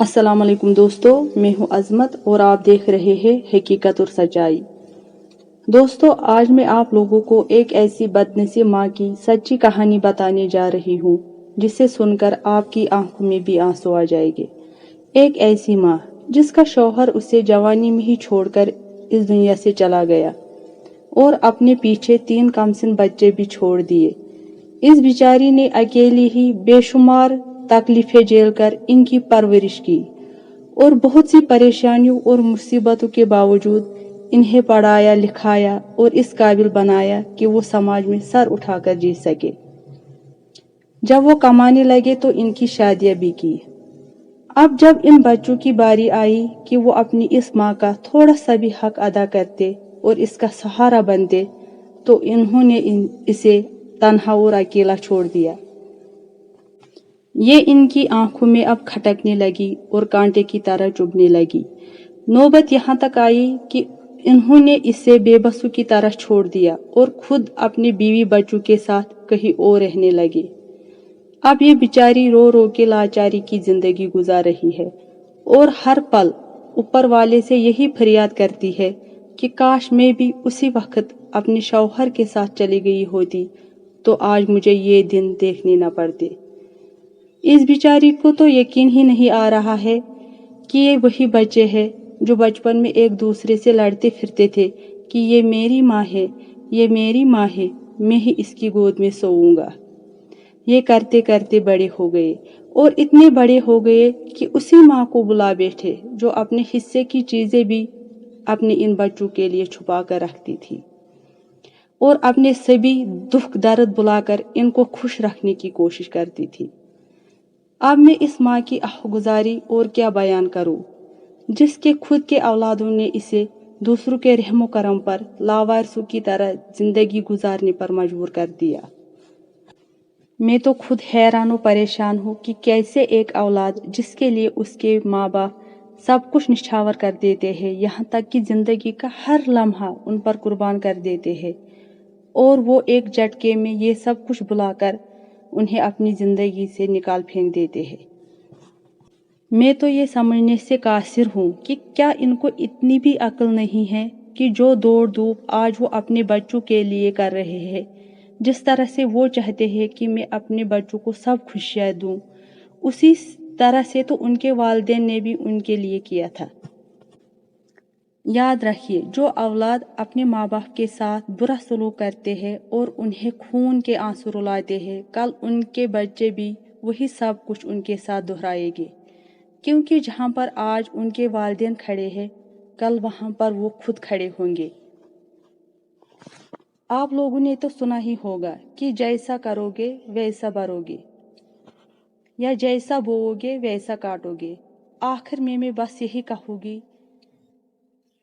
अस्सलाम वालेकुम दोस्तों, मैं हूं अजमत और आप देख रहे हैं हकीकत और सच्चाई। दोस्तों, आज मैं आप लोगों को एक ऐसी बदनसीब माँ की सच्ची कहानी बताने जा रही हूँ जिसे सुनकर आपकी आंखों में भी आंसू आ जाएंगे। एक ऐसी माँ जिसका शौहर उसे जवानी में ही छोड़कर इस दुनिया से चला गया और अपने पीछे 3 कमसिन बच्चे भी छोड़ दिए। इस बिचारी ने अकेली ही बेशुमार तकलीफें झेलकर इनकी परवरिश की और बहुत सी परेशानियों और मुसीबतों के बावजूद इन्हें पढ़ाया लिखाया और इस काबिल बनाया कि वो समाज में सर उठाकर जी सके। जब वो कमाने लगे तो इनकी शादियां भी की। अब जब इन बच्चों की बारी आई कि वो अपनी इस माँ का थोड़ा सा भी हक अदा करते और इसका सहारा बनते, तो इन्होंने इसे तन्हा और अकेला छोड़ दिया। ये इनकी आंखों में अब खटकने लगी और कांटे की तरह चुभने लगी। नौबत यहाँ तक आई कि इन्होंने इसे बेबसों की तरह छोड़ दिया और खुद अपने बीवी बच्चों के साथ कहीं और रहने लगे। अब ये बेचारी रो रो के लाचारी की जिंदगी गुजार रही है और हर पल ऊपर वाले से यही फरियाद करती है कि काश मैं भी उसी वक्त अपने शौहर के साथ चली गई होती तो आज मुझे ये दिन देखने न पड़ते। इस बिचारी को तो यकीन ही नहीं आ रहा है कि ये वही बच्चे हैं जो बचपन में एक दूसरे से लड़ते फिरते थे कि ये मेरी माँ है, ये मेरी माँ है, मैं ही इसकी गोद में सोऊंगा। ये करते करते बड़े हो गए और इतने बड़े हो गए कि उसी माँ को बुला बैठे जो अपने हिस्से की चीजें भी अपने इन बच्चों के लिए छुपा कर रखती थी और अपने सभी दुख दर्द बुलाकर इनको खुश रखने की कोशिश करती थी। अब मैं इस माँ की आहगुजारी और क्या बयान करूं, जिसके खुद के औलादों ने इसे दूसरों के रहमो करम पर लावारिसों की तरह जिंदगी गुजारने पर मजबूर कर दिया। मैं तो खुद हैरान और परेशान हूँ कि कैसे एक औलाद जिसके लिए उसके माँ बाप सब कुछ निछावर कर देते हैं, यहाँ तक कि जिंदगी का हर लम्हा उन पर कुर्बान कर देते हैं, और वो एक झटके में ये सब कुछ बुलाकर उन्हें अपनी जिंदगी से निकाल फेंक देते हैं। मैं तो ये समझने से कासिर हूँ कि क्या इनको इतनी भी अक्ल नहीं है कि जो दौड़ धूप आज वो अपने बच्चों के लिए कर रहे हैं, जिस तरह से वो चाहते हैं कि मैं अपने बच्चों को सब खुशियाँ दूँ, उसी तरह से तो उनके वालिदैन ने भी उनके लिए किया था। याद रखिए, जो औलाद अपने माँ बाप के साथ बुरा सलूक करते हैं और उन्हें खून के आंसू रुलाते हैं, कल उनके बच्चे भी वही सब कुछ उनके साथ दोहराएंगे, क्योंकि जहाँ पर आज उनके वालिदैन खड़े हैं, कल वहाँ पर वो खुद खड़े होंगे। आप लोगों ने तो सुना ही होगा कि जैसा करोगे वैसा भरोगे, या जैसा बोओगे वैसा काटोगे। आखिर में मैं बस यही कहूँगी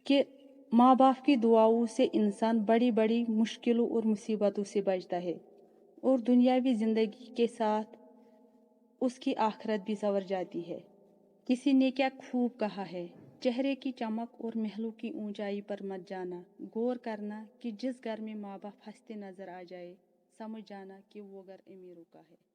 कि माँ बाप की दुआओं से इंसान बड़ी बड़ी मुश्किलों और मुसीबतों से बचता है और दुनियावी जिंदगी के साथ उसकी आखिरत भी संवर जाती है। किसी ने क्या खूब कहा है, चेहरे की चमक और महलों की ऊंचाई पर मत जाना, गौर करना कि जिस घर में माँ बाप हंसते नजर आ जाए, समझ जाना कि वो घर अमीरों का है।